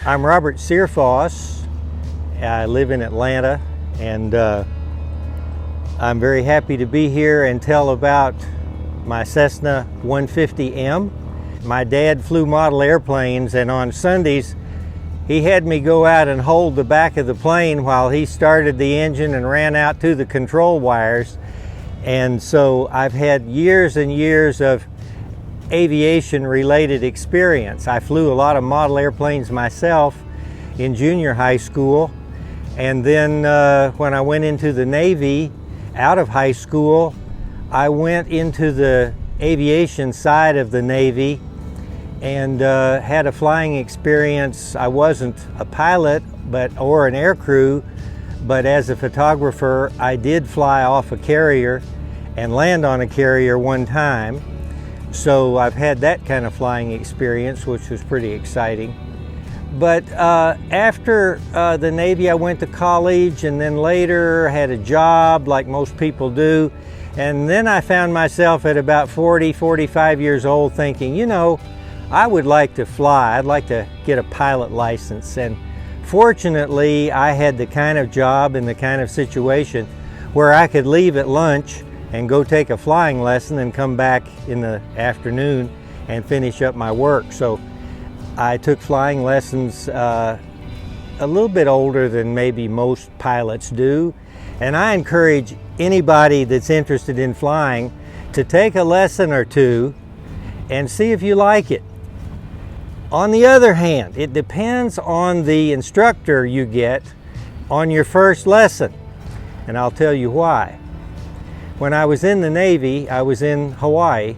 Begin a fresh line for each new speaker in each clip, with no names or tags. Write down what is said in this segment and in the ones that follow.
I'm Robert Searfoss. I live in Atlanta, and I'm very happy to be here and tell about my Cessna 150M. My dad flew model airplanes, and on Sundays he had me go out and hold the back of the plane while he started the engine and ran out to the control wires. And so I've had years and years of aviation related experience. I flew a lot of model airplanes myself in junior high school, and then when I went into the Navy out of high school, I went into the aviation side of the Navy and had a flying experience. I wasn't a pilot or an air crew, but as a photographer I did fly off a carrier and land on a carrier one time. So I've had that kind of flying experience, which was pretty exciting. But after the Navy, I went to college, and then later had a job like most people do. And then I found myself at about 40, 45 years old thinking, you know, I would like to fly. I'd like to get a pilot license. And fortunately, I had the kind of job and the kind of situation where I could leave at lunch and go take a flying lesson and come back in the afternoon and finish up my work. So I took flying lessons a little bit older than maybe most pilots do. And I encourage anybody that's interested in flying to take a lesson or two and see if you like it. On the other hand, it depends on the instructor you get on your first lesson, and I'll tell you why. When I was in the Navy, I was in Hawaii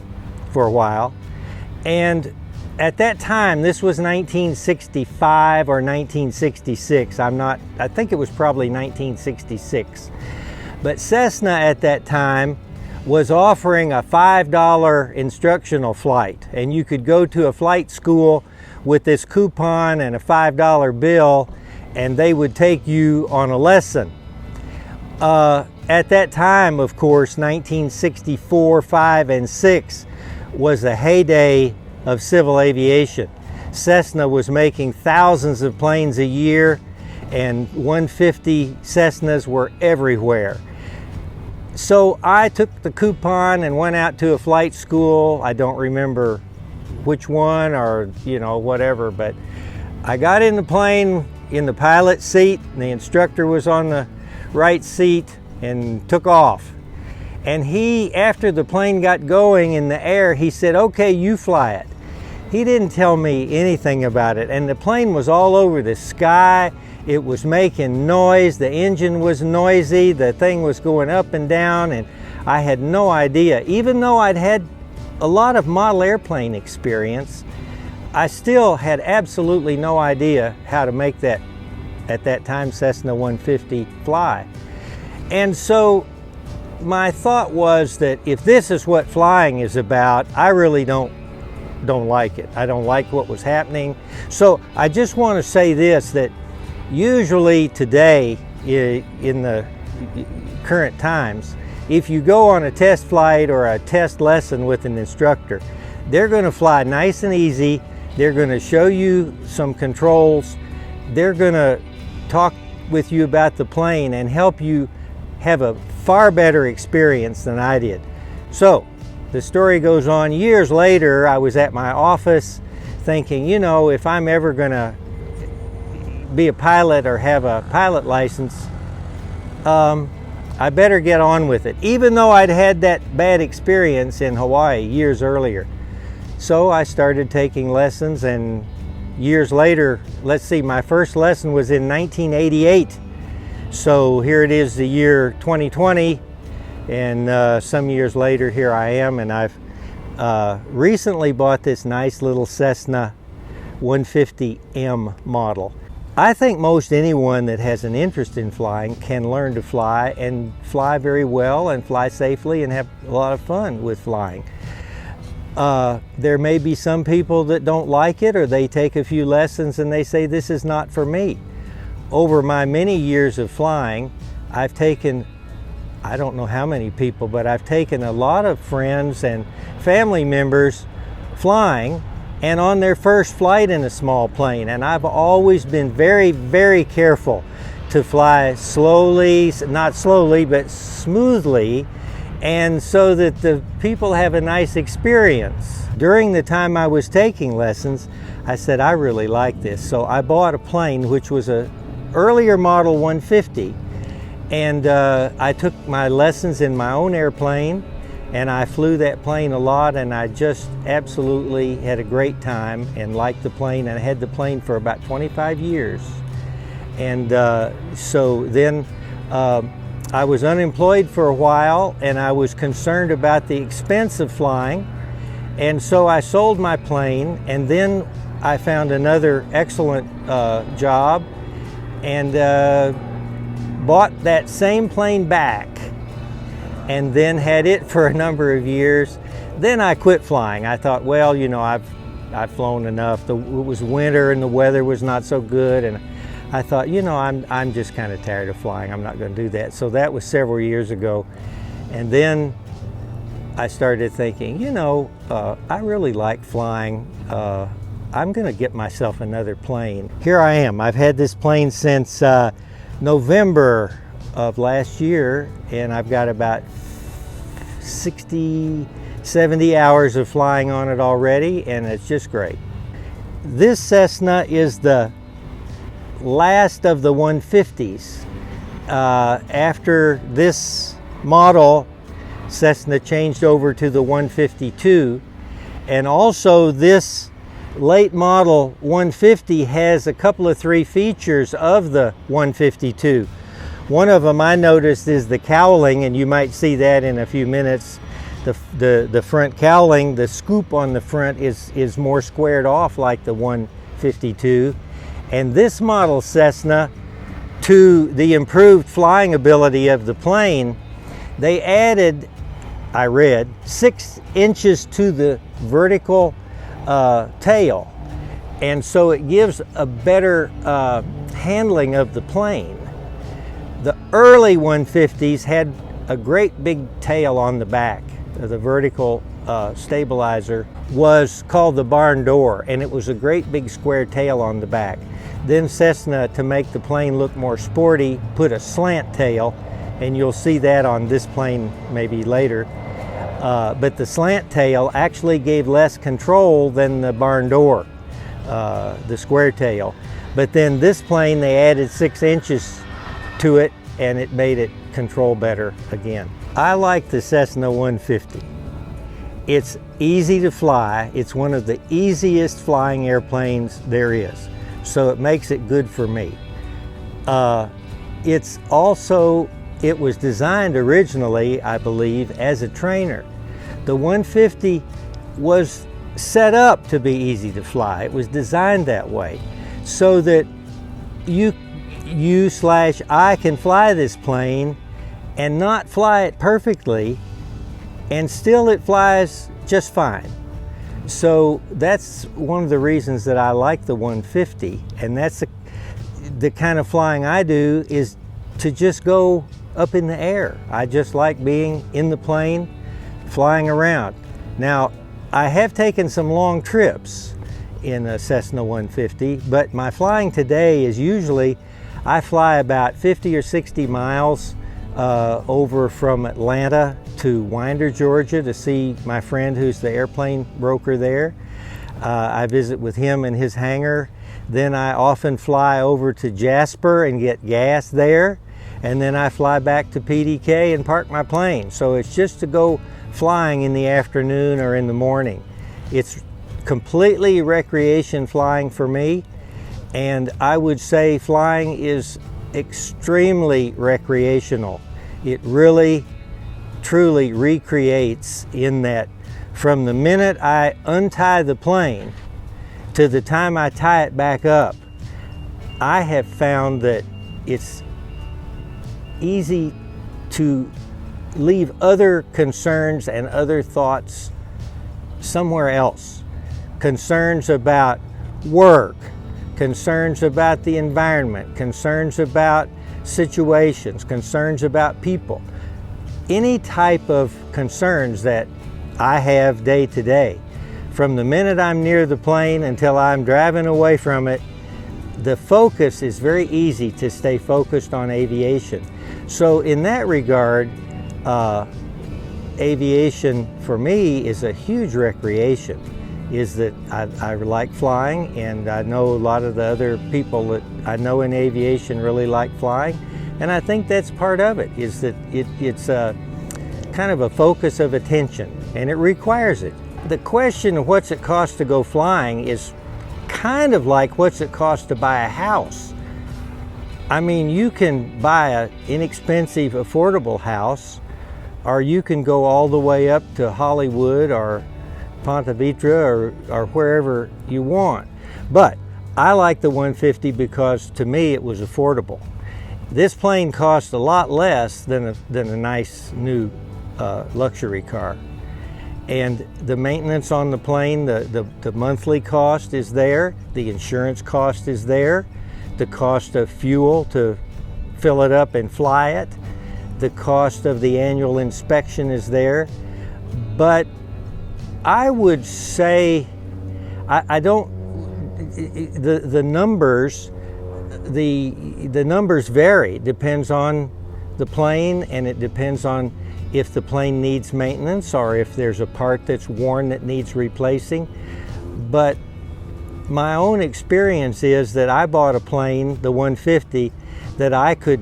for a while, and at that time, this was 1965 or 1966. I think it was probably 1966. But Cessna at that time was offering a $5 instructional flight, and you could go to a flight school with this coupon and a $5 bill, and they would take you on a lesson. At that time, of course, 1964, 5, and 6 was the heyday of civil aviation. Cessna was making thousands of planes a year, and 150 Cessnas were everywhere. So I took the coupon and went out to a flight school. I don't remember which one or, whatever, but I got in the plane in the pilot seat, and the instructor was on the right seat, and took off. And he, after the plane got going in the air, he said, "Okay, you fly it." He didn't tell me anything about it, and the plane was all over the sky. It was making noise, the engine was noisy, the thing was going up and down, and I had no idea. Even though I'd had a lot of model airplane experience, I still had absolutely no idea how to make that, at that time, Cessna 150 fly. And so my thought was that if this is what flying is about, I really don't like it. I don't like what was happening. So I just want to say this, that usually today in the current times, if you go on a test flight or a test lesson with an instructor, they're going to fly nice and easy. They're going to show you some controls. They're going to talk with you about the plane and help you have a far better experience than I did. So the story goes on. Years later, I was at my office thinking, if I'm ever going to be a pilot or have a pilot license, I better get on with it, even though I'd had that bad experience in Hawaii years earlier. So I started taking lessons, and years later, my first lesson was in 1988. So here it is, the year 2020, and some years later, here I am, and I've recently bought this nice little Cessna 150M model. I think most anyone that has an interest in flying can learn to fly, and fly very well, and fly safely, and have a lot of fun with flying. There may be some people that don't like it, or they take a few lessons and they say, this is not for me. Over my many years of flying, I've taken, I don't know how many people, but I've taken a lot of friends and family members flying, and on their first flight in a small plane. And I've always been very, very careful to fly slowly, not slowly, but smoothly, and so that the people have a nice experience. During the time I was taking lessons, I said, I really like this. So I bought a plane, which was a earlier model 150, and I took my lessons in my own airplane, and I flew that plane a lot, and I just absolutely had a great time and liked the plane, and I had the plane for about 25 years. And so then I was unemployed for a while, and I was concerned about the expense of flying, and so I sold my plane, and then I found another excellent job and bought that same plane back, and then had it for a number of years. Then I quit flying. I thought, well, you know, I've flown enough. It was winter and the weather was not so good, and I thought, you know, I'm just kind of tired of flying. I'm not going to do that. So that was several years ago. And then I started thinking, you know, I really like flying. I'm going to get myself another plane. Here I am. I've had this plane since November of last year, and I've got about 60, 70 hours of flying on it already, and it's just great. This Cessna is the last of the 150s. After this model, Cessna changed over to the 152, and also this late model 150 has a couple of three features of the 152. One of them I noticed is the cowling, and you might see that in a few minutes. The front cowling, the scoop on the front is more squared off like the 152. And this model Cessna, to the improved flying ability of the plane, they added, I read, 6 inches to the vertical tail. And so it gives a better handling of the plane. The early 150s had a great big tail on the back. The vertical stabilizer was called the barn door, and it was a great big square tail on the back. Then Cessna, to make the plane look more sporty, put a slant tail, and you'll see that on this plane maybe later. But the slant tail actually gave less control than the barn door, the square tail. But then this plane, they added 6 inches to it, and it made it control better again. I like the Cessna 150. It's easy to fly. It's one of the easiest flying airplanes there is. So it makes it good for me. It's also, it was designed originally, I believe, as a trainer. The 150 was set up to be easy to fly. It was designed that way so that I can fly this plane and not fly it perfectly, and still it flies just fine. So that's one of the reasons that I like the 150, and that's the kind of flying I do, is to just go up in the air. I just like being in the plane, flying around. Now, I have taken some long trips in a Cessna 150, but my flying today is usually, I fly about 50 or 60 miles over from Atlanta to Winder, Georgia, to see my friend who's the airplane broker there. I visit with him in his hangar. Then I often fly over to Jasper and get gas there, and then I fly back to PDK and park my plane. So it's just to go flying in the afternoon or in the morning. It's completely recreation flying for me, and I would say flying is extremely recreational. It really, truly recreates in that from the minute I untie the plane to the time I tie it back up, I have found that it's easy to leave other concerns and other thoughts somewhere else. Concerns about work, concerns about the environment, concerns about situations, concerns about people. Any type of concerns that I have day to day. from the minute I'm near the plane until I'm driving away from it, the focus is very easy to stay focused on aviation. So in that regard, aviation for me is a huge recreation. Is that I like flying, and I know a lot of the other people that I know in aviation really like flying, and I think that's part of it, is that it's a kind of a focus of attention, and it requires it. The question of what's it cost to go flying is kind of like what's it cost to buy a house. I mean, you can buy an inexpensive, affordable house, or you can go all the way up to Hollywood or Ponte Vedra or wherever you want. But I like the 150 because to me it was affordable. This plane cost a lot less than a nice new luxury car. And the maintenance on the plane, the monthly cost is there, the insurance cost is there, the cost of fuel to fill it up and fly it, the cost of the annual inspection is there. But I would say the numbers vary. It depends on the plane, and it depends on if the plane needs maintenance or if there's a part that's worn that needs replacing. But my own experience is that I bought a plane, the 150, that I could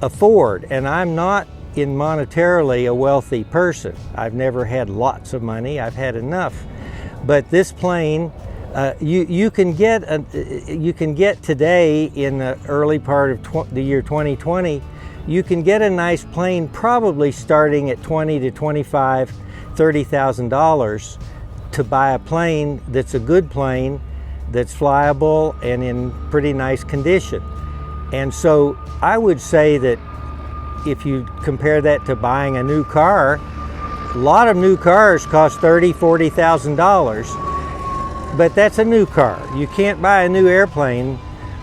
afford, and I'm not monetarily a wealthy person. I've never had lots of money, I've had enough. But this plane, you can get today, in the early part of the year 2020, you can get a nice plane probably starting at $20,000 to $25,000, $30,000 to buy a plane that's a good plane, that's flyable and in pretty nice condition. And so I would say that if you compare that to buying a new car, a lot of new cars cost $30,000, $40,000, but that's a new car. You can't buy a new airplane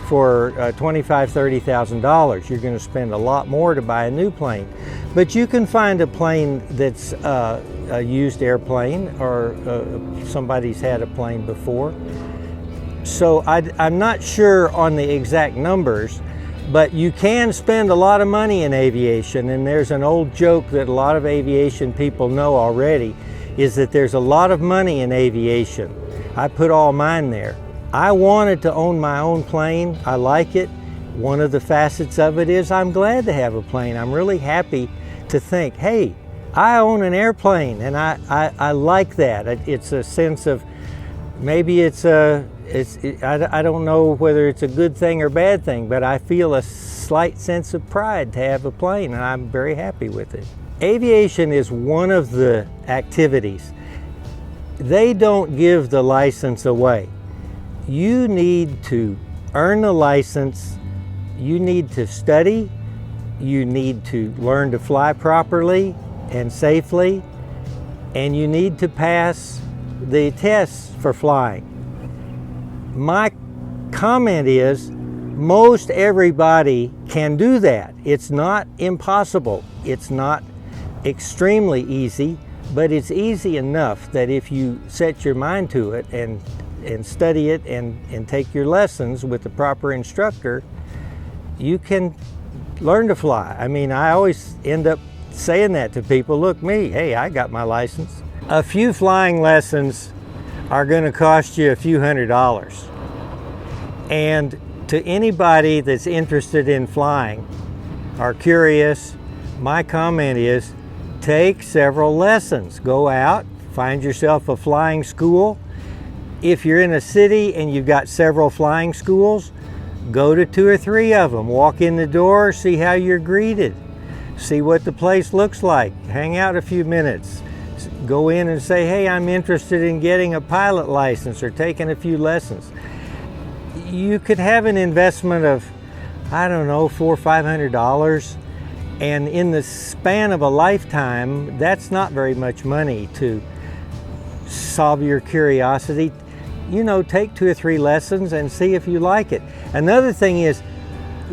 for $25,000, $30,000. You're going to spend a lot more to buy a new plane. But you can find a plane that's a used airplane, or somebody's had a plane before. So I'm not sure on the exact numbers, but you can spend a lot of money in aviation, and there's an old joke that a lot of aviation people know already, is that there's a lot of money in aviation. I put all mine there. I wanted to own my own plane. I like it. One of the facets of it is I'm glad to have a plane. I'm really happy to think, hey, I own an airplane, and I like that. It's a sense of, maybe I don't know whether it's a good thing or bad thing, but I feel a slight sense of pride to have a plane, and I'm very happy with it. Aviation is one of the activities. They don't give the license away. You need to earn the license, you need to study, you need to learn to fly properly and safely, and you need to pass the tests for flying. My comment is, most everybody can do that. It's not impossible. It's not extremely easy, but it's easy enough that if you set your mind to it and study it and take your lessons with the proper instructor, you can learn to fly. I mean, I always end up saying that to people, look me, hey, I got my license. A few flying lessons are going to cost you a few $100s. And to anybody that's interested in flying or curious, my comment is take several lessons. Go out, find yourself a flying school. If you're in a city and you've got several flying schools, go to 2 or 3 of them. Walk in the door, see how you're greeted. See what the place looks like. Hang out a few minutes. Go in and say, hey, I'm interested in getting a pilot license or taking a few lessons. You could have an investment of, I don't know, $400 or $500, and in the span of a lifetime, that's not very much money to solve your curiosity. You know, take 2 or 3 lessons and see if you like it. Another thing is,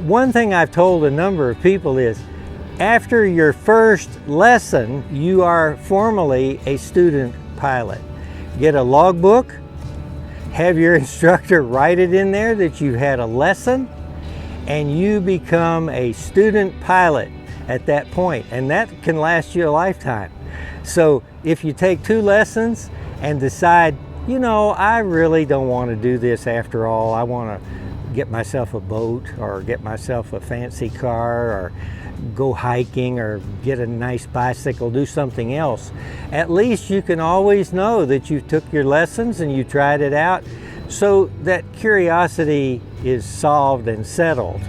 one thing I've told a number of people is, after your first lesson, you are formally a student pilot. Get a logbook, have your instructor write it in there that you had a lesson, and you become a student pilot at that point, and that can last you a lifetime. So if you take 2 lessons and decide, you know, I really don't want to do this after all, I want to get myself a boat or get myself a fancy car or go hiking or get a nice bicycle, do something else, at least you can always know that you took your lessons and you tried it out, so that curiosity is solved and settled.